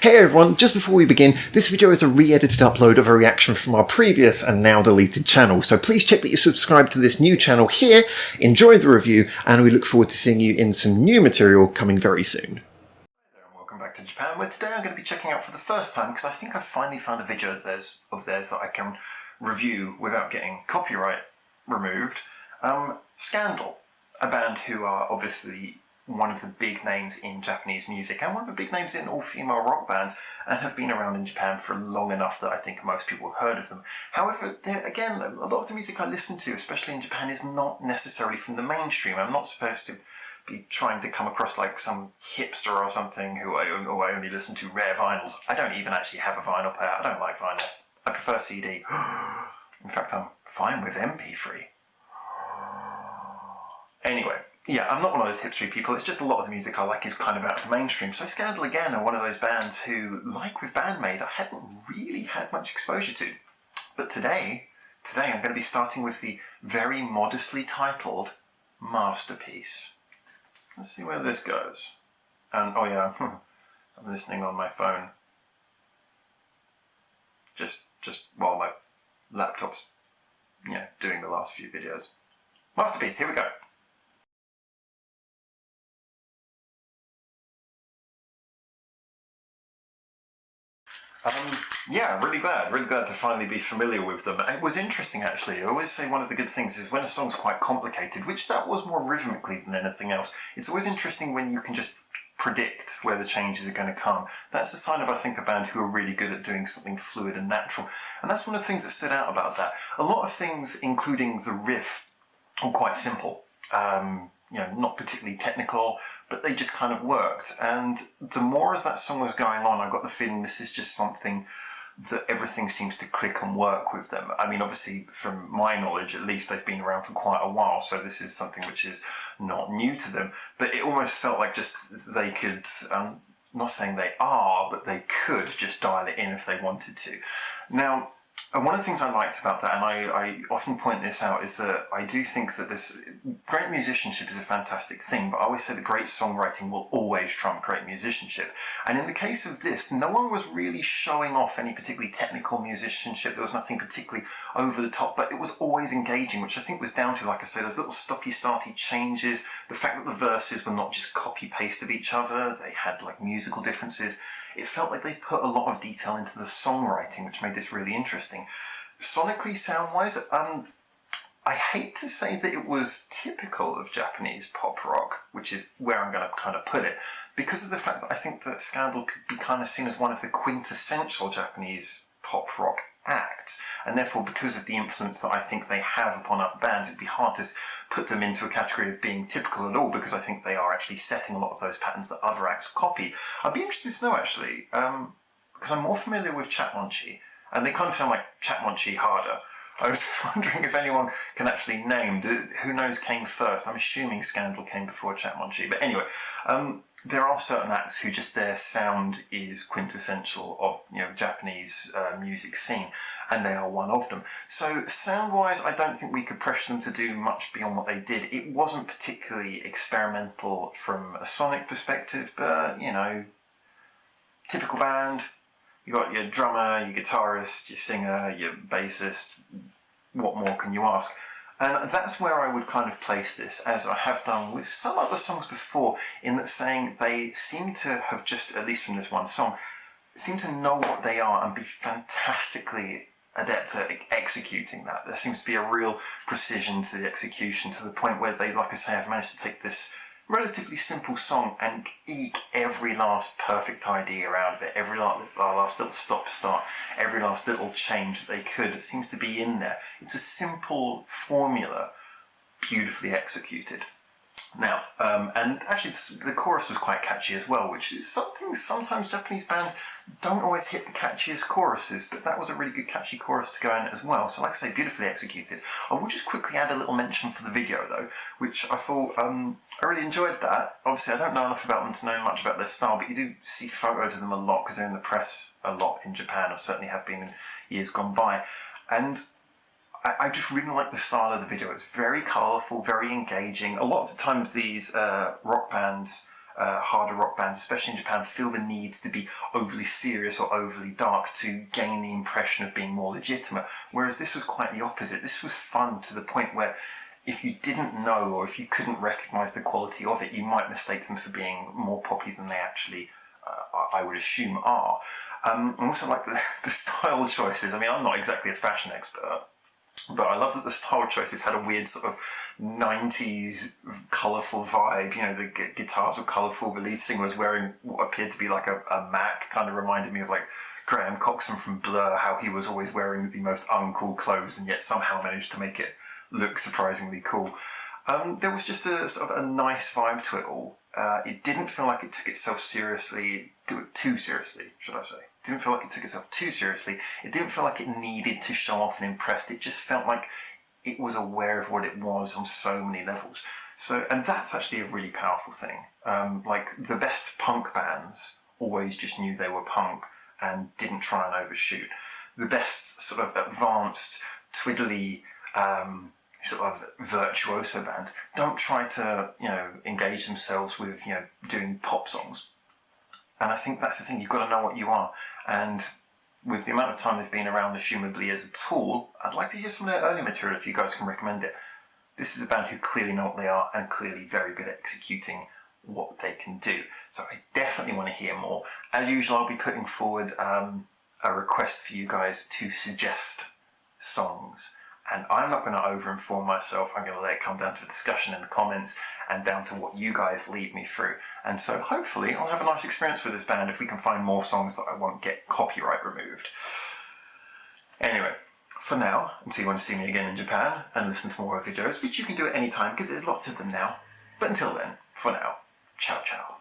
Hey everyone, just before we begin, this video is a re-edited upload of a reaction from our previous and now deleted channel, so please check that you subscribe to this new channel here, enjoy the review, and we look forward to seeing you in some new material coming very soon. Hi there and welcome back to Japan, where today I'm going to be checking out for the first time, because I think I've finally found a video of theirs that I can review without getting copyright removed. Scandal, a band who are obviously one of the big names in Japanese music and one of the big names in all-female rock bands, and have been around in Japan for long enough that I think most people have heard of them. However, again, a lot of the music I listen to, especially in Japan, is not necessarily from the mainstream. I'm not supposed to be trying to come across like some hipster or something who I only listen to rare vinyls. I don't even actually have a vinyl player. I don't like vinyl. I prefer CD. In fact, I'm fine with MP3. Anyway, yeah, I'm not one of those hipstery people. It's just a lot of the music I like is kind of out of the mainstream. So Scandal, again, are one of those bands who, like with Bandmate, I hadn't really had much exposure to. But today I'm going to be starting with the very modestly titled Masterpiece. Let's see where this goes. And, oh yeah, I'm listening on my phone. Just while my laptop's, doing the last few videos. Masterpiece, here we go. Yeah, really glad to finally be familiar with them. It was interesting, actually. I always say one of the good things is when a song's quite complicated, which that was more rhythmically than anything else, it's always interesting when you can just predict where the changes are going to come. That's the sign of, I think, a band who are really good at doing something fluid and natural. And that's one of the things that stood out about that. A lot of things, including the riff, are quite simple. Not particularly technical, but they just kind of worked. And the more as that song was going on, I got the feeling this is just something that everything seems to click and work with them. I mean, obviously, from my knowledge, at least, they've been around for quite a while, so this is something which is not new to them. But it almost felt like just they could, not saying they are, but they could just dial it in if they wanted to. Now, one of the things I liked about that, and I often point this out, is that I do think that this great musicianship is a fantastic thing, but I always say that great songwriting will always trump great musicianship. And in the case of this, no one was really showing off any particularly technical musicianship. There was nothing particularly over the top, but it was always engaging, which I think was down to, like I say, those little stoppy-starty changes, the fact that the verses were not just copy-paste of each other, they had like musical differences. It felt like they put a lot of detail into the songwriting, which made this really interesting. Sonically, sound-wise, I hate to say that it was typical of Japanese pop rock, which is where I'm going to kind of put it, because of the fact that I think that Scandal could be kind of seen as one of the quintessential Japanese pop rock acts, and therefore because of the influence that I think they have upon other bands, it'd be hard to put them into a category of being typical at all, because I think they are actually setting a lot of those patterns that other acts copy. I'd be interested to know, actually, because I'm more familiar with Chatmonchy, and they kind of sound like Chatmonchy harder. I was wondering if anyone can actually name, who knows came first. I'm assuming Scandal came before Chatmonchy. But anyway, there are certain acts who just their sound is quintessential of Japanese music scene, and they are one of them. So sound-wise, I don't think we could pressure them to do much beyond what they did. It wasn't particularly experimental from a sonic perspective, but, typical band. You got your drummer, your guitarist, your singer, your bassist. What more can you ask? And that's where I would kind of place this, as I have done with some other songs before, in that saying they seem to have just, at least from this one song, seem to know what they are and be fantastically adept at executing that. There seems to be a real precision to the execution, to the point where they, like I say, have managed to take this relatively simple song and eke every last perfect idea out of it, every last little stop-start, every last little change that they could. It seems to be in there. It's a simple formula, beautifully executed. Now, and actually the chorus was quite catchy as well, which is something sometimes Japanese bands don't always hit the catchiest choruses, but that was a really good catchy chorus to go in as well. So like I say, beautifully executed. I will just quickly add a little mention for the video though, which I thought, I really enjoyed that. Obviously I don't know enough about them to know much about their style, but you do see photos of them a lot because they're in the press a lot in Japan, or certainly have been in years gone by. And I just really like the style of the video. It's very colourful, very engaging. A lot of the times these rock bands harder rock bands, especially in Japan, feel the need to be overly serious or overly dark to gain the impression of being more legitimate. Whereas this was quite the opposite. This was fun to the point where if you didn't know or if you couldn't recognise the quality of it, you might mistake them for being more poppy than they actually, I would assume, are. I also like the style choices. I mean, I'm not exactly a fashion expert, but I love that the style choices had a weird sort of 90s colourful vibe. You know, the guitars were colourful, the lead singer was wearing what appeared to be like a Mac, kind of reminded me of like Graham Coxon from Blur, how he was always wearing the most uncool clothes and yet somehow managed to make it look surprisingly cool. There was just a sort of a nice vibe to it all. It didn't feel like it took itself seriously, too seriously, should I say. It didn't feel like it took itself too seriously. It didn't feel like it needed to show off and impress. It just felt like it was aware of what it was on so many levels. So, and that's actually a really powerful thing. Like the best punk bands always just knew they were punk and didn't try and overshoot. The best sort of advanced, twiddly, sort of virtuoso bands don't try to, engage themselves with, doing pop songs. And I think that's the thing, you've got to know what you are. And with the amount of time they've been around, assumably as a tool, I'd like to hear some of their early material if you guys can recommend it. This is a band who clearly know what they are and clearly very good at executing what they can do. So I definitely want to hear more. As usual, I'll be putting forward a request for you guys to suggest songs. And I'm not going to over-inform myself. I'm going to let it come down to a discussion in the comments and down to what you guys lead me through. And so hopefully I'll have a nice experience with this band if we can find more songs that I won't get copyright removed. Anyway, for now, until you want to see me again in Japan and listen to more videos, which you can do at any time because there's lots of them now. But until then, for now, ciao ciao.